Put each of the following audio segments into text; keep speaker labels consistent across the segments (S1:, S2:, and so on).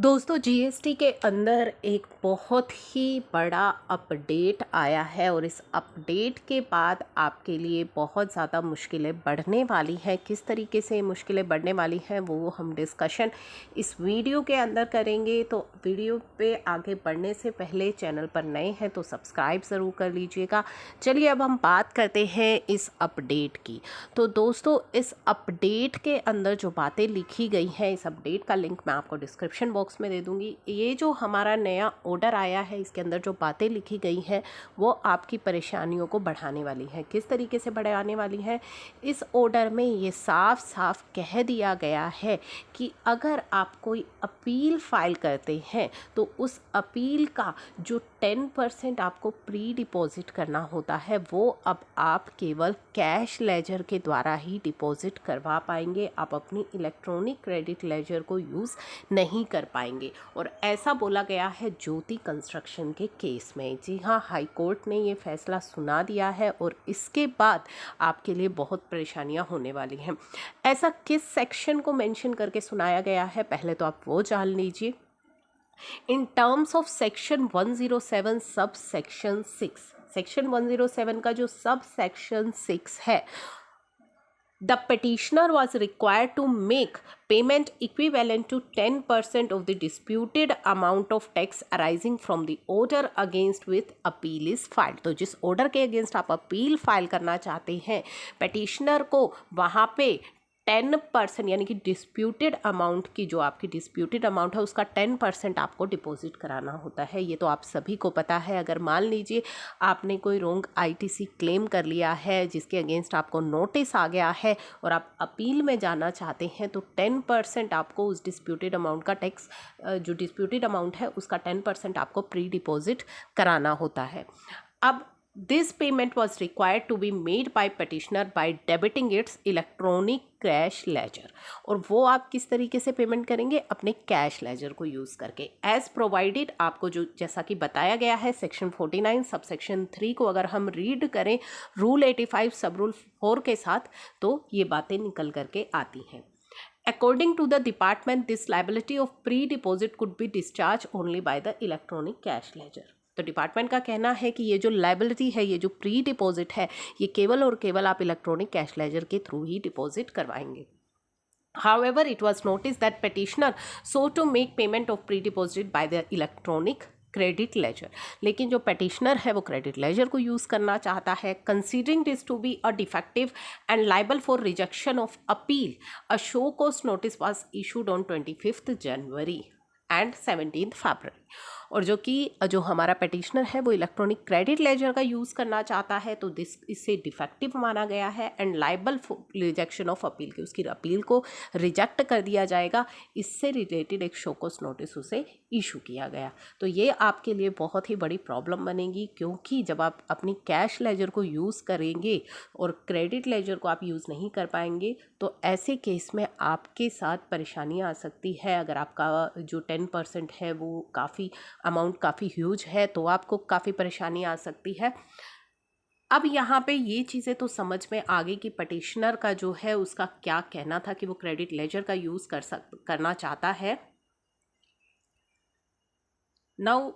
S1: दोस्तों जीएसटी के अंदर एक बहुत ही बड़ा अपडेट आया है और इस अपडेट के बाद आपके लिए बहुत ज़्यादा मुश्किलें बढ़ने वाली हैं। किस तरीके से मुश्किलें बढ़ने वाली हैं वो हम डिस्कशन इस वीडियो के अंदर करेंगे। तो वीडियो पे आगे बढ़ने से पहले चैनल पर नए हैं तो सब्सक्राइब ज़रूर कर लीजिएगा। चलिए अब हम बात करते हैं इस अपडेट की। तो दोस्तों इस अपडेट के अंदर जो बातें लिखी गई हैं, इस अपडेट का लिंक मैं आपको डिस्क्रिप्शन बॉक्स में दे दूंगी। ये जो हमारा नया ऑर्डर आया है इसके अंदर जो बातें लिखी गई हैं वो आपकी परेशानियों को बढ़ाने वाली हैं। किस तरीके से बढ़ाने वाली हैं? इस ऑर्डर में ये साफ साफ कह दिया गया है कि अगर आप कोई अपील फाइल करते हैं तो उस अपील का जो 10% आपको प्री डिपॉजिट करना होता है वो अब आप केवल कैश लेजर के द्वारा ही डिपॉजिट करवा पाएंगे। आप अपनी इलेक्ट्रॉनिक क्रेडिट लेजर को यूज़ नहीं कर पाएंगे। और ऐसा बोला गया है ज्योति कंस्ट्रक्शन के केस में। जी हाँ, हाई कोर्ट ने ये फैसला सुना दिया है और इसके बाद आपके लिए बहुत परेशानियां होने वाली हैं। ऐसा किस सेक्शन को मेंशन करके सुनाया गया है पहले तो आप वो जान लीजिए। इन terms of section 107 sub section 6, section 107 का जो सब सेक्शन 6 है, the petitioner was required to make payment equivalent to 10% of the disputed amount of tax arising from the order against with appeal is filed। तो जिस order के against आप appeal file करना चाहते हैं, पेटिशनर को वहाँ पे 10% यानी कि डिस्प्यूटेड अमाउंट की जो आपकी डिस्प्यूटेड अमाउंट है उसका 10% आपको डिपॉजिट कराना होता है। ये तो आप सभी को पता है। अगर मान लीजिए आपने कोई रॉन्ग आईटीसी क्लेम कर लिया है जिसके अगेंस्ट आपको नोटिस आ गया है और आप अपील में जाना चाहते हैं तो 10% आपको उस डिस्प्यूटेड अमाउंट का टैक्स, जो डिस्प्यूटेड अमाउंट है उसका 10% आपको प्री डिपॉजिट कराना होता है। अब this payment was required to be made by petitioner by debiting its electronic cash ledger। और वो आप किस तरीके से पेमेंट करेंगे? अपने कैश लेजर को यूज़ करके। एज प्रोवाइडेड, आपको जो जैसा कि बताया गया है सेक्शन 49 सब सेक्शन 3 को अगर हम रीड करें रूल 85 सब रूल 4 के साथ तो ये बातें निकल करके आती हैं। According to the department, this liability of pre-deposit could be discharged only by the electronic cash ledger। तो डिपार्टमेंट का कहना है कि ये जो लाइबिलिटी है, ये जो प्री डिपॉजिट है, ये केवल और केवल आप इलेक्ट्रॉनिक कैश लेजर के थ्रू ही डिपॉजिट करवाएंगे। However, it was noticed that petitioner sought to make payment of pre-deposit by the electronic credit ledger, लेकिन जो पेटिशनर है वो क्रेडिट लेजर को यूज़ करना चाहता है। Considering this to be a defective and liable for rejection of appeal, a show cause notice was issued on 25 January and 17 February. और जो हमारा पेटिशनर है वो इलेक्ट्रॉनिक क्रेडिट लेजर का यूज़ करना चाहता है तो इससे डिफेक्टिव माना गया है and liable for rejection of appeal, की उसकी अपील को रिजेक्ट कर दिया जाएगा। इससे रिलेटेड एक शोकॉज नोटिस उसे इशू किया गया। तो ये आपके लिए बहुत ही बड़ी प्रॉब्लम बनेगी, क्योंकि जब आप अपनी कैश लेजर को यूज़ करेंगे और क्रेडिट लेजर को आप यूज़ नहीं कर पाएंगे तो ऐसे केस में आपके साथ परेशानियाँ आ सकती है। अगर आपका जो 10% है वो काफ़ी अमाउंट काफ़ी ह्यूज है तो आपको काफ़ी परेशानी आ सकती है। अब यहाँ पे ये चीज़ें तो समझ में आ गई कि पटिशनर का जो है उसका क्या कहना था कि वो क्रेडिट लेजर का यूज़ करना चाहता है। नाउ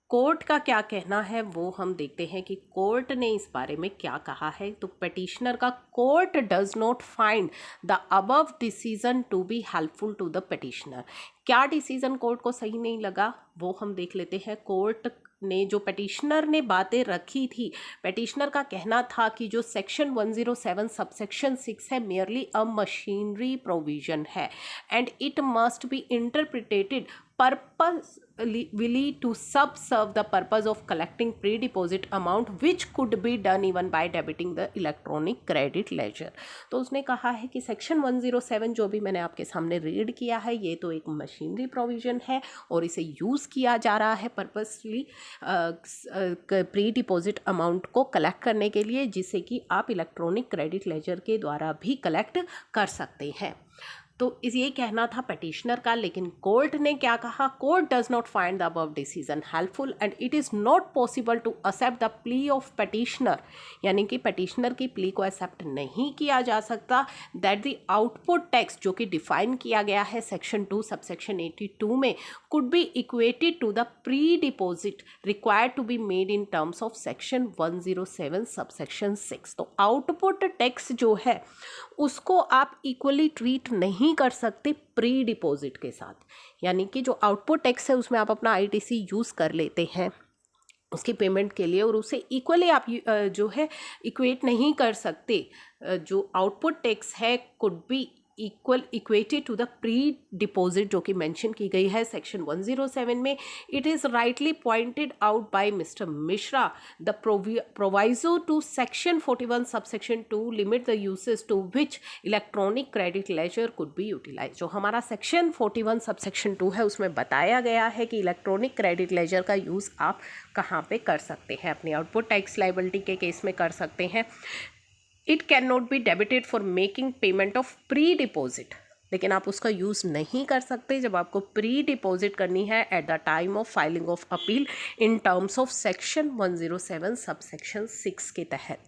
S1: कोर्ट का क्या कहना है वो हम देखते हैं कि कोर्ट ने इस बारे में क्या कहा है। तो पेटिशनर का court does not find the above decision to be helpful to the petitioner. क्या डिसीजन कोर्ट को सही नहीं लगा वो हम देख लेते हैं। कोर्ट ने जो पेटिशनर ने बातें रखी थी, पेटिशनर का कहना था कि जो सेक्शन 107 सबसेक्शन 6 है मेयरली अ मशीनरी प्रोविजन है and it must be interpreted purposely to subserve the purpose of collecting pre-deposit amount which could be done even by debiting the electronic credit ledger। तो उसने कहा है कि section 107 जो भी मैंने आपके सामने रीड किया है ये तो एक मशीनरी प्रोविजन है और इसे यूज़ किया जा रहा है पर्पसली प्री डिपॉजिट अमाउंट को कलेक्ट करने के लिए, जिससे कि आप इलेक्ट्रॉनिक क्रेडिट लेजर के द्वारा भी कलेक्ट कर सकते हैं। तो इस ये कहना था पटिशनर का, लेकिन कोर्ट ने क्या कहा, court does not find the above decision helpful and it is not possible to accept the plea of petitioner, यानी कि पटिशनर की प्ली को एक्सेप्ट नहीं किया जा सकता, दैट द आउटपुट टैक्स जो कि डिफाइन किया गया है सेक्शन 2 सबसेक्शन 82 में could be equated to the pre deposit required to be made in terms of section 107 subsection 6। तो आउटपुट टैक्स जो है उसको आप इक्वली ट्रीट नहीं कर सकते प्री डिपॉजिट के साथ, यानी कि जो आउटपुट टैक्स है उसमें आप अपना आईटीसी यूज़ कर लेते हैं उसकी पेमेंट के लिए, और उसे इक्वली आप जो है इक्वेट नहीं कर सकते। जो आउटपुट टैक्स है could be equated to the pre deposit जो कि मेंशन की गई है सेक्शन 107 में। It is rightly pointed out by mister Mishra the proviso to section 41 subsection 2 limit the usage to which electronic credit ledger could be utilise. जो हमारा section 41 subsection 2 है उसमें बताया गया है कि इलेक्ट्रॉनिक क्रेडिट लेजर का यूज़ आप कहाँ पे कर सकते हैं, अपनी आउटपुट टैक्स लायबिलिटी के केस में कर सकते हैं। It can not be debited for making payment of pre deposit, लेकिन आप उसका यूज़ नहीं कर सकते जब आपको प्री डिपॉजिट करनी है at the time of filing of appeal in terms of section 107 subsection 6 के तहत।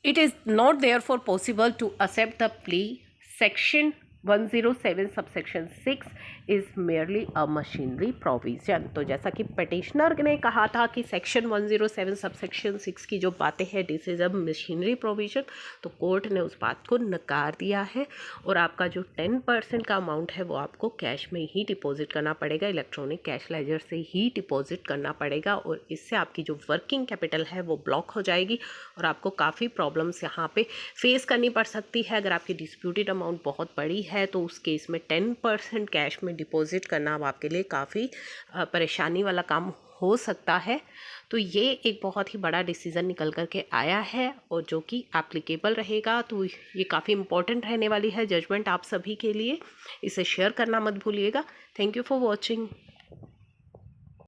S1: It is not therefore possible to accept the plea section 107 subsection 6 is merely a machinery provision. तो जैसा कि पटिशनर ने कहा था कि सेक्शन 107 सबसेक्शन 6 की जो बातें हैं this is a machinery provision, तो कोर्ट ने उस बात को नकार दिया है और आपका जो 10% का अमाउंट है वो आपको कैश में ही डिपॉजिट करना पड़ेगा, इलेक्ट्रॉनिक कैश लेजर से ही डिपॉजिट करना पड़ेगा, और इससे आपकी जो वर्किंग कैपिटल है वो ब्लॉक हो जाएगी और आपको काफ़ी प्रॉब्लम्स यहाँ पे फेस करनी पड़ सकती है। अगर आपकी डिस्प्यूटेड अमाउंट बहुत बड़ी है तो उस केस में 10% कैश में डिपॉजिट करना अब आपके लिए काफ़ी परेशानी वाला काम हो सकता है। तो ये एक बहुत ही बड़ा डिसीज़न निकल कर के आया है और जो कि एप्लीकेबल रहेगा, तो ये काफ़ी इंपॉर्टेंट रहने वाली है जजमेंट आप सभी के लिए। इसे शेयर करना मत भूलिएगा। Thank you for watching.